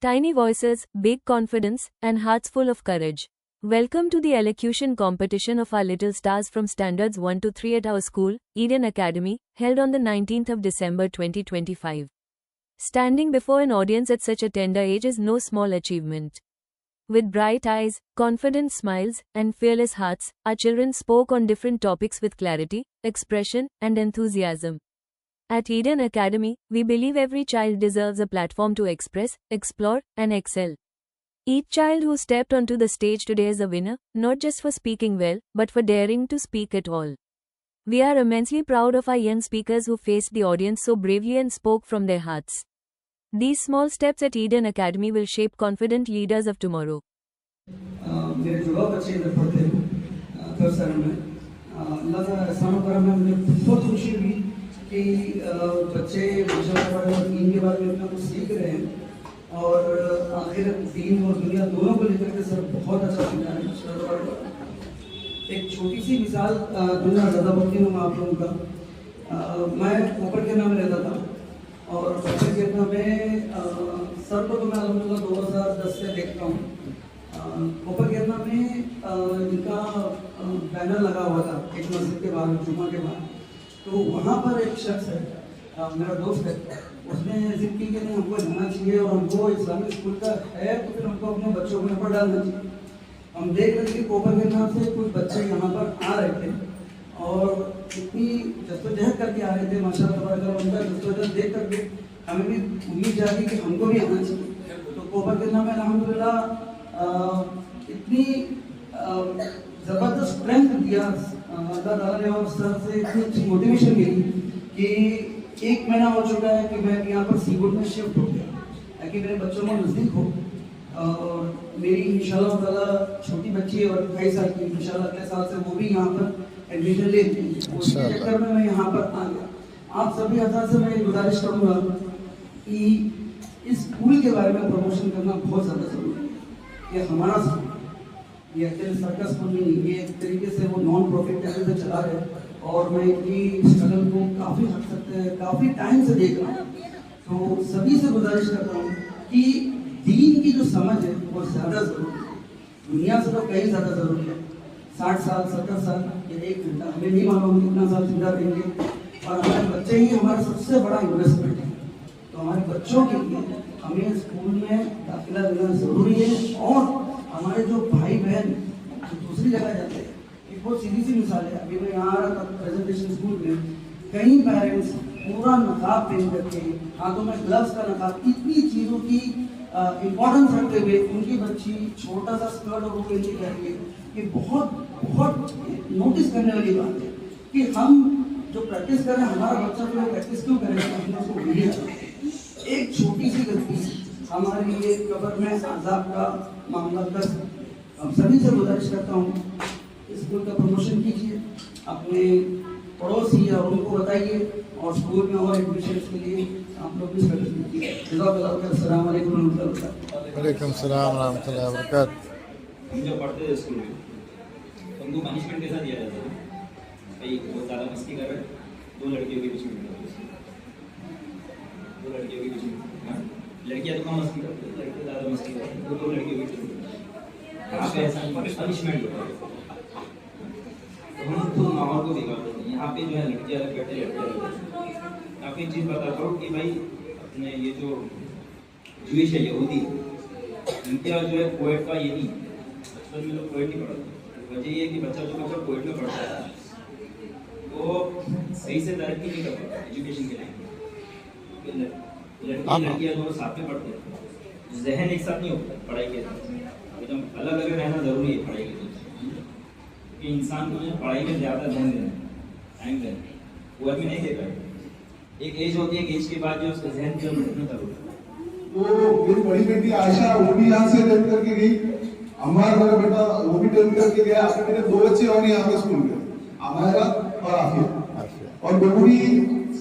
Tiny voices, big confidence, and hearts full of courage. Welcome to the elocution competition of our little stars from standards 1 to 3 at our school, Eden Academy, held on the 19th of December 2025. Standing before an audience at such a tender age is no small achievement. With bright eyes, confident smiles, and fearless hearts, our children spoke on different topics with clarity, expression, and enthusiasm. At Eden Academy, we believe every child deserves a platform to express, explore, and excel. Each child who stepped onto the stage today is a winner, not just for speaking well, but for daring to speak at all. We are immensely proud of our young speakers who faced the audience so bravely and spoke from their hearts. These small steps at Eden Academy will shape confident leaders of tomorrow. मेरे जुड़ाव बच्चे इधर पढ़ते हैं third standard में अल्लाह का एहसान करा मैं मुझे बहुत खुशी हुई कि बच्चे माशाल्लाह दीन के बारे में अपना कुछ सीख रहे हैं और आखिर दीन और दुनिया दोनों को लेकर के सर बहुत अच्छा सीखा है। एक छोटी सी मिसाल दूंगा ज़्यादा वक्त नहीं हूँ आप लोगों का। मैं कोपरखेरना में रहता था और कोपरखेरना में सर को तो मैं अलहमदुलिल्लाह 2010 से देखता हूँ। कोपरखेरना में इनका बैनर लगा हुआ था एक मस्जिद के बाहर जुम्मा के बाद, तो वहाँ पर एक शख्स है मेरा दोस्त है, उसने जिद की कि नहीं हमको जाना चाहिए और हमको इस्लामिक स्कूल का है तो फिर हमको अपने बच्चों को यहाँ पर डालना चाहिए। हम देख रहे थे कि कोपरखेरना से कुछ बच्चे यहाँ पर आ रहे थे और इतनी जद्दोजहद करके आ रहे थे माशाअल्लाह, उनका जद्दोजहद देख करके हमें भी उम्मीद जाती कि हमको भी आना चाहिए। तो कोपरखेरना में अल्हम्दुलिल्लाह इतनी ज़बरदस्त स्ट्रेंथ दिया अल्लाह ताला ने और सर से इतनी अच्छी मोटिवेशन मिली कि 1 महीना हो चुका है कि मैं यहाँ पर सीबोर्ड में शिफ्ट हो गया ताकि मेरे बच्चों को नज़दीक हो। और मेरी इंशाल्लाह ताला छोटी बच्ची है और 28 साल की, इंशाल्लाह अगले साल से वो भी यहाँ पर एडमिशन ले लेंगी। उसी चक्कर में मैं यहाँ पर आ गया। आप सभी हज़रात से मैं गुजारिश करूँगा कि इस स्कूल के बारे में प्रमोशन करना बहुत ज़्यादा ज़रूरी है। ये हमारा स्कूल, ये अकेले सरकार स्कूल नहीं, ये एक तरीके से वो नॉन प्रॉफिट तरीके से चला रहे और मैं इनकी स्ट्रगल को काफ़ी हद तक काफ़ी टाइम से देख रहा हूँ। तो सभी से गुजारिश करता हूँ कि दीन की जो समझ है वो ज़्यादा ज़रूरी है, दुनिया से तो कहीं ज़्यादा ज़रूरी है। 60 साल 70 साल या 1 घंटा हमें नहीं मालूम कितना साल जिंदा रहेंगे और हमारे बच्चे ही हमारा सबसे बड़ा इन्वेस्टमेंट है। तो हमारे बच्चों के लिए हमें स्कूल में दाखिला देना ज़रूरी है। और हमारे जो भाई बहन जो दूसरी जगह जाते हैं, एक बहुत सीधी सी मिसाल है, अभी मैं यहाँ आ रहा था प्रेजेंटेशन स्कूल में, कई पेरेंट्स पूरा नकाब पहन करके हाथों में ग्लव्स का नकाब, इतनी चीज़ों की इम्पोर्टेंस रखते हुए उनकी बच्ची छोटा सा स्कर्ट और वो पहन के कह रही है। ये बहुत बहुत नोटिस करने वाली बात है कि हम जो प्रैक्टिस कर रहे हैं हमारा बच्चा जो प्रैक्टिस क्यों करेगा, हमने उसको भूलिए। एक छोटी सी गलती हमारे लिए कब्र में आज़ाब का मामला कर सकती है। हम सभी से गुजारिश करता हूँ स्कूल का प्रमोशन कीजिए, अपने पड़ोसी और उनको बताइए और स्कूल में और एडमिशन के लिए आप लोग भी सर्विस कीजिए। अस्सलाम वालेकुम वालेकुम सलाम रहमतुल्लाहि व बरकातहू। हम जो पढ़ते थे स्कूल में तो उनको पनिशमेंट कैसा दिया जाता है भाई, बहुत ज़्यादा मस्ती कर रहे 2 लड़कियों के बीच में, 2 लड़कियों के बीच में, लड़कियां तो कम मस्ती करती है, लड़के ज़्यादा मस्ती करते हैं, 2 लड़कियों के बीच में यहाँ पे ऐसा पनिशमेंट होता है। तो हम खुद माहौल को बिगाड़ते हैं। यहाँ पे जो है लड़कियां अलग बैठे, लड़कियां अलग बैठे। आपको एक चीज़ बताता हूँ कि भाई अपने ये जो जूइश है, यहूदी, इनका जो है पोएट का यही बचपन में लोग पोएट नहीं पढ़ते। वजह ये है कि बच्चा पोएट में पढ़ता है वो सही से तरक्की नहीं कर पाता एजुकेशन के लिए। लड़कियाँ दोनों साथ में पढ़ते हैं, जहन एक साथ नहीं होता पढ़ाई के साथ, एकदम अलग अलग रहना ज़रूरी है पढ़ाई के लिए कि इंसान को जो पढ़ाई में ज़्यादा ध्यान देना, टाइम देना, वो अभी नहीं देता है। एक एज होती है, एक एज के बाद जो उसका जहन जो बढ़ना ज़रूरी है। तो मेरी बड़ी बेटी आयशा वो भी यहाँ से टेंथ करके गई, अमर मेरा बेटा वो भी टेंथ करके गया। मेरे 2 बच्चे और यहाँ पे स्कूल में, अमर और आफिया, और दोनों भी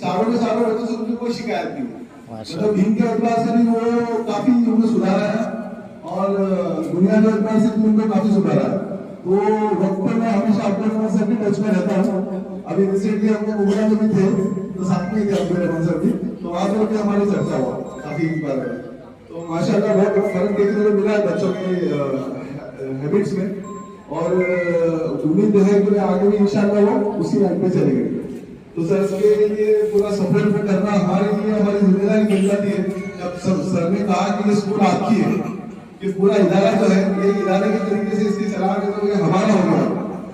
सालों के सालों बच्चों से उनकी कोई शिकायत नहीं। मतलब दिन के अखबार से भी वो काफी उनको सुधारा है और दुनिया के अखबार से भी उनको काफी सुधारा है। तो वक्त पे मैं हमेशा अपने से भी टच में रहता हूँ। अभी रिसेंटली हम लोग उगड़ा में थे तो साथ में थे अपने सर भी, तो वहाँ पर भी हमारी चर्चा हुआ काफी बार। तो माशाल्लाह बहुत फर्क देखने को मिला है बच्चों के हैबिट्स में, और उम्मीद है कि आगे भी इंशाल्लाह वो उसी लाइन पे चलेंगे। तो सर इसके लिए पूरा सपोर्ट करना हमारे लिए हमारी जिम्मेदारी बन जाती है। जब सर ने कहा कि ये स्कूल आपकी है, कि पूरा इदारा जो है ये इदारे के तरीके से इसके चला के तो ये हमारा हो गया,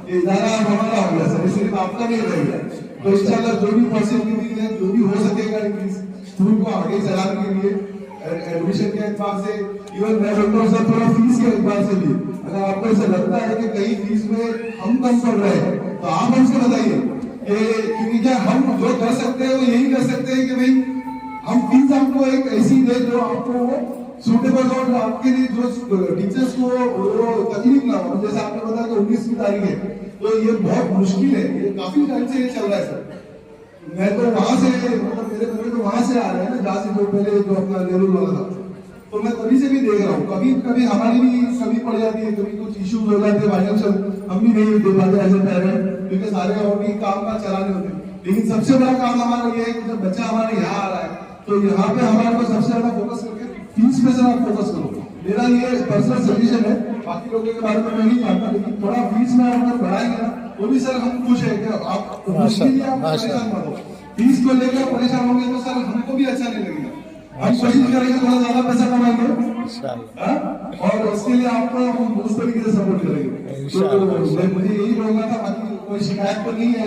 ये इदारा हमारा हो गया सर, सिर्फ आपका नहीं रहेगा। तो इंशाल्लाह जो भी पॉसिबिलिटी है, जो भी हो सकेगा इस स्कूल को आगे चलाने के लिए, एडमिशन के एतबार से, इवन मैं बोलता हूँ सर थोड़ा फीस के एतबार से भी, अगर आपको ऐसा लगता है कि कहीं फीस में हम कम कर रहे हैं तो आप हमसे बताइए, क्योंकि क्या हम जो कर सकते हैं वो यही कर सकते हैं कि भाई हम फीस आपको एक ऐसी दे जो आपको सूटेबल हो, और आपके लिए जो टीचर्स को वो तकलीफ ना हो। जैसे आपने बताया कि 19वीं तारीख है, तो ये बहुत मुश्किल है, ये काफी टाइम से ये चल रहा है सर। मैं तो वहां से, मतलब मेरे बच्चे तो वहां से आ रहे हैं ना, जहाँ से जो पहले जो अपना नेहरू वाला था, तो मैं तभी से भी देख रहा हूँ। कभी कभी हमारी भी कभी पड़ जाती है, कभी कुछ इश्यूज हो जाते हैं फाइनेंशियल, हम भी नहीं दे पाते एज ए पेरेंट, क्योंकि सारे और भी काम चलाने होते हैं। लेकिन सबसे बड़ा काम हमारा ये है कि जब बच्चा हमारे यहाँ आ रहा है तो यहाँ पे हमारे को सबसे ज्यादा फोकस करके फीस पे से आप फोकस करो। मेरा ये पर्सनल सजेशन है, बाकी लोगों के बारे में मैं नहीं जानता, लेकिन थोड़ा फीस में अगर बढ़ाएंगे ना तो भी सर हम खुश है कि आप परेशान मत हो। फीस को लेकर परेशान होंगे तो सर हमको भी अच्छा नहीं लगेगा। हम कोशिश करेंगे थोड़ा ज्यादा पैसा कमाएंगे, और उसके लिए आपको हम उस तरीके से सपोर्ट करेंगे। तो मुझे यही बोलना था, बाकी कोई शिकायत तो नहीं है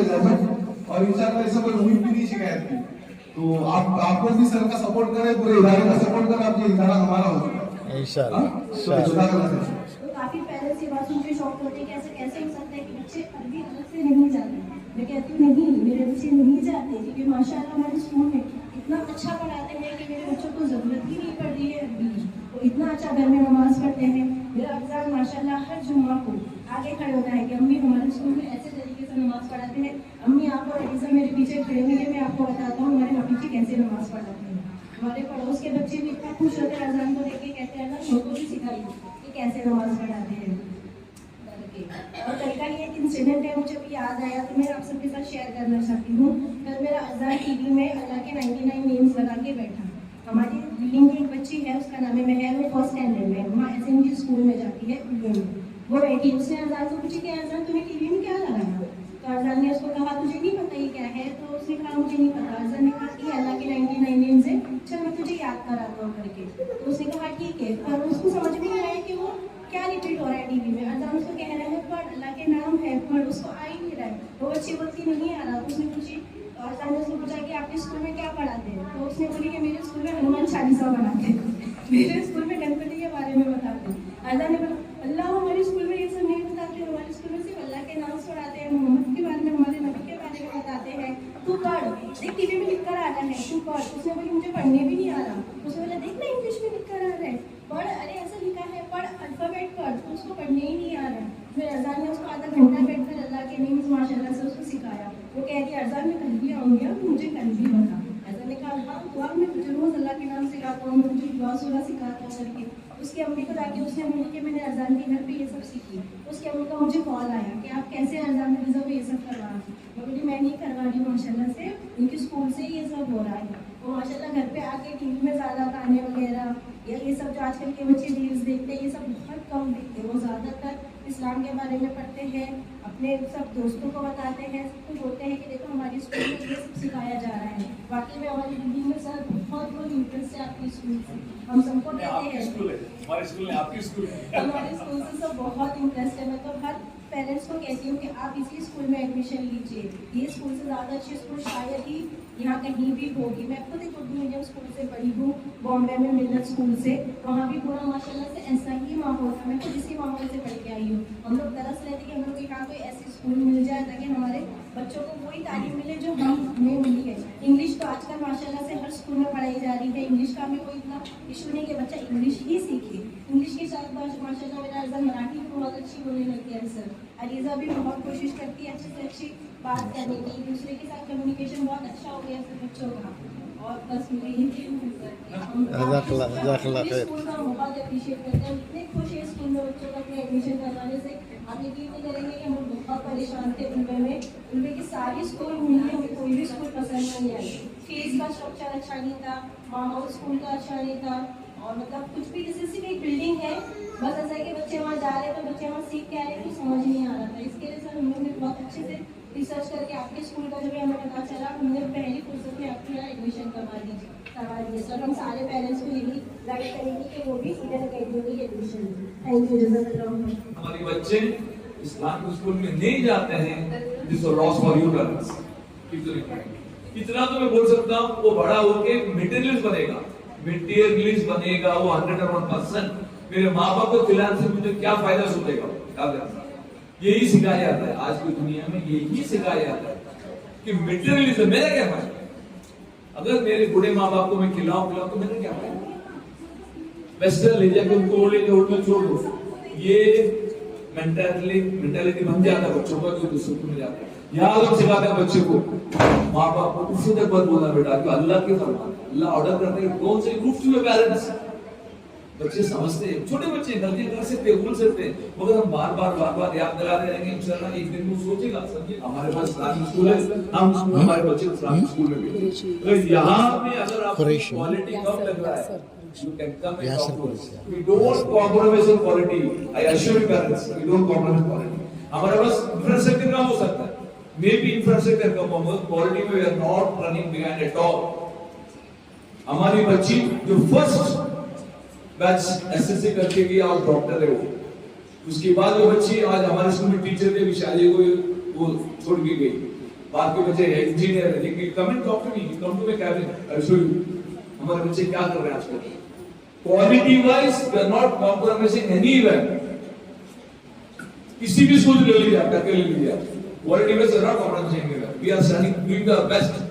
और इंशाल्लाह ऐसा कोई उम्मीद भी नहीं शिकायत की। तो आपको भी सर का सपोर्ट करें, पूरे इदारे का सपोर्ट करें, आप ये इदारा हमारा हो इंशाल्लाह। काफी पेरेंट्स ये बात सुन के शॉक होते हैं कि ऐसे कैसे हो सकता है कि बच्चे अरबी अलग से नहीं जाते। मैं कहती हूँ नहीं, मेरे बच्चे नहीं जाते, क्योंकि माशाल्लाह हमारे स्कूल में इतना अच्छा पढ़ाते हैं कि मेरे बच्चों को जरूरत ही नहीं पड़ रही है अरबी की। वो इतना अच्छा घर में नमाज पढ़ते हैं। मेरा अफजान माशाल्लाह हर जुम्मा को आगे खड़े होता है कि अम्मी हमारे स्कूल में ऐसे तरीके से नमाज पढ़ाते हैं। अम्मी आप और अलीजा मेरे पीछे खड़े हुए हैं, मैं आपको बताता हूँ हमारे नबी कैसे नमाज पढ़ाते हैं। हमारे पड़ोस के बच्चे भी इतना खुश होते हैं अजान को देख के, कहते हैं ना उनको भी सिखाइए कि कैसे नमाज पढ़ाते हैं। और कल का ये एक इंसिडेंट है, मुझे भी याद आया तो मैं आप सबके साथ शेयर करना चाहती हूँ। कल मेरा अजान टीवी में अल्लाह के 99 नेम्स लगा के बैठा। हमारी बिल्डिंग की एक बच्ची है, उसका नाम है महल, वो फर्स्ट स्टैंडर्ड में वहाँ एसएमजी स्कूल में जाती है उर्दू में। वो बैठी, उसने अजान से पूछी कि अजान तुम्हें टीवी में क्या लगाया? तो अजान ने उसको कहा तुझे नहीं पता ये क्या है? तो उसने कहा मुझे नहीं पता। अजान ने कहा कि अल्लाह के 99 नेम्स है, चल मैं तुझे याद कराता हूँ करके। तो उसने कहा ठीक है, पर उसको समझ में नहीं आया कि वो क्या रिपीट हो रहा है टीवी में। अजान उसको कह रहा है पढ़, अल्लाह के नाम है पढ़, उसको आ ही नहीं रहा है। वो बच्ची बोलती नहीं आ रहा। तो उसने पूछी, अजान ने उसको पूछा कि आपके स्कूल में क्या पढ़ाते हैं? तो उसने बोली कि मेरे स्कूल में हनुमान चालीसा पढ़ाते हैं, मेरे स्कूल में गणपति के बारे में बताते हैं। अजान ने बोला अल्लाह हमारे स्कूल में ये सब नहीं बताते, हमारे स्कूल में सिर्फ अल्लाह के नाम पढ़ाते हैं, मोहम्मद के बारे में, हमारे नबी के बारे में बताते हैं। तू पढ़, देख टीवी में लिख कर आ रहा है, तू पढ़। उसने बोली मुझे पढ़ने भी नहीं आ रहा। उसने बोला देख ना इंग्लिश में लिख कर आ रहा है, पढ़, अरे ऐसा लिखा है पढ़, अल्फाबेट पढ़। तो उसको पढ़ने ही नहीं आ रहा है। फिर अजान ने उसको आधा घंटा बैठकर अल्लाह के नेम्स माशाल्लाह से उसको सिखाया। वो कह रही अजान में कल भी आऊँगी, अब मुझे कल भी बता। अजान ने कहा हाँ तो अब मैं तुझे रोज अल्लाह के नाम सिखाता हूँ, मैं तुझे दुआ सूरा सिखाता हूँ करके। उसकी अम्मी को जाके उसने बोली कि मैंने अजान के घर पे ये सब सीखी। उसकी अम्मी का मुझे कॉल आया कि आप कैसे अजान रिज़ा पे ये सब करवा रही? मैं बोली मैं नहीं करवा रही हूँ, माशाल्लाह से उनके स्कूल से ये सब हो रहा है। वो माशाल्लाह घर पे आके टीवी में ज़्यादा गाने वगैरह या ये सब जो आजकल के बच्चे रील्स देखते हैं ये सब बहुत कम देखते हैं। वो ज़्यादातर इस्लाम के बारे में पढ़ते हैं, अपने सब दोस्तों को बताते हैं, सबको बोलते हैं कि देखो हमारे स्कूल में ये सब सिखाया जा रहा है। बाकी में हमारी बिल्डिंग में सर बहुत बहुत इंटरेस्ट है आपके स्कूल से, हम सबको कहते हैं हमारे स्कूल है आपके स्कूल हमारे स्कूल से सब बहुत इंटरेस्ट है। मैं तो हर पेरेंट्स को कहती हूँ कि आप इसी स्कूल में एडमिशन लीजिए, ये स्कूल से ज़्यादा अच्छी स्कूल शायद ही यहाँ कहीं भी होगी। मैं खुद एक उर्दू मीडियम स्कूल से पढ़ी हूँ, बॉम्बे में मिलत स्कूल से। वहाँ भी पूरा माशाल्लाह से ऐसा ही माहौल था, मैं खुद इसी माहौल से पढ़ के आई हूँ। हम लोग तरस रहे थे कि हम लोग यहाँ कोई ऐसी स्कूल मिल जाए ताकि हमारे बच्चों को वही तालीम मिले जो हमें मिली है। इंग्लिश तो आजकल माशाल्लाह से हर स्कूल में पढ़ाई जा रही है, इंग्लिश का हमें कोई इतना इशू नहीं कि बच्चा इंग्लिश ही सीखे। इंग्लिश के साथ माशाल्लाह मेरा रिजल्ट मराठी भी बहुत अच्छी बोलने लगी है सर। अलीजा भी बहुत कोशिश करती है अच्छे से अच्छी बात करने की, दूसरे के साथ कम्युनिकेशन बहुत अच्छा हो गया सर बच्चों का। और बस मुझे ये स्कूल का बहुत अप्रिशिएट करते हैं, इतने खुश है स्कूल में बच्चों का अपने एडमिशन करवाने से। आप यकीन नहीं करेंगे कि हम बहुत परेशान थे उल्वे में। उल्वे की सारी स्कूल घूमी, हमें कोई भी स्कूल पसंद नहीं आई। फीस का स्ट्रक्चर अच्छा नहीं था, माहौल स्कूल का अच्छा नहीं था, और मतलब कुछ भी जैसे सिर्फ एक बिल्डिंग है, बस ऐसा है कि बच्चे वहाँ जा रहे हैं तो बच्चे वहाँ सीख के आ रहे हैं, कुछ समझ नहीं आ रहा था। इसके लिए सर हम लोग ने बहुत अच्छे से रिसर्च करके आपके स्कूल का जब हमें पता चला, हमने पहली फुर्सत में आपके यहाँ एडमिशन करवा दिए सर। हम सारे पेरेंट्स को यही गाइड करेंगे कि वो भी ईडन अकेडमी में एडमिशन लें। थैंक यू जज़ाकल्लाह। हमारे बच्चे इस्लामिक स्कूल में नहीं जाते हैं, जिसको लॉस फॉर यू पेरेंट्स। इतना तो मैं बोल सकता हूँ, वो बड़ा होके मटेरियलिस्ट बनेगा, मटेरियलिस्ट बनेगा वो 101%। मेरे माँ बाप को खिलाने से मुझे क्या फायदा सुनेगा, क्या करना। यही सिखाया जाता है आज की दुनिया में, यही सिखाया जाता है कि मटेरियलिज्म मेरा क्या फायदा। अगर मेरे बूढ़े माँ बाप को मैं खिलाऊं तो मेरा क्या फायदा। वेस्टर्न ले जाकर उनको ले जाओ, छोड़ दो, ये मेंटालिटी बन जाता है बच्चों का, जो दूसरों को मिल जाता है। यहाँ लोग सिखाते हैं बच्चे को, माँ बाप को उससे तक बात बोलना बेटा कि अल्लाह के फरमान, अल्लाह ऑर्डर करते हैं, don't say proof to your parents. बच्चे समझते हैं, छोटे बच्चे गलती कर सकते हैं, भूल सकते हैं, मगर हम बार बार याद दिलाते रहेंगे, इंशाल्लाह एक दिन वो सोचेगा। समझिए हमारे पास इस्लामिक स्कूल है, हम हमारे बच्चे इस्लामिक स्कूल में भी, तो यहाँ पे अगर आपको क्वालिटी कम लग रहा है, you can come and talk to us. We don't compromise on quality. I assure you parents, we don't compromise quality. हमारे पास इंफ्रास्ट्रक्चर कम हो सकता है, मे बी इंफ्रास्ट्रक्चर कम हो, मगर क्वालिटी में we are not running behind at all. हमारी बच्ची जो फर्स्ट बैच एसएससी करके गई और डॉक्टर है वो, उसके बाद वो बच्ची आज हमारे स्कूल में टीचर थे, विशाली को वो छोड़ के गई। बाद के बच्चे इंजीनियर है, लेकिन come and talk to me, come to my cabin, I show you हमारे बच्चे क्या कर रहे हैं आजकल। Quality wise we are not compromising anywhere. किसी भी स्कूल ले लीजिए, आप करके ले लीजिए, quality wise we are not compromising anywhere. We are studying, doing the best.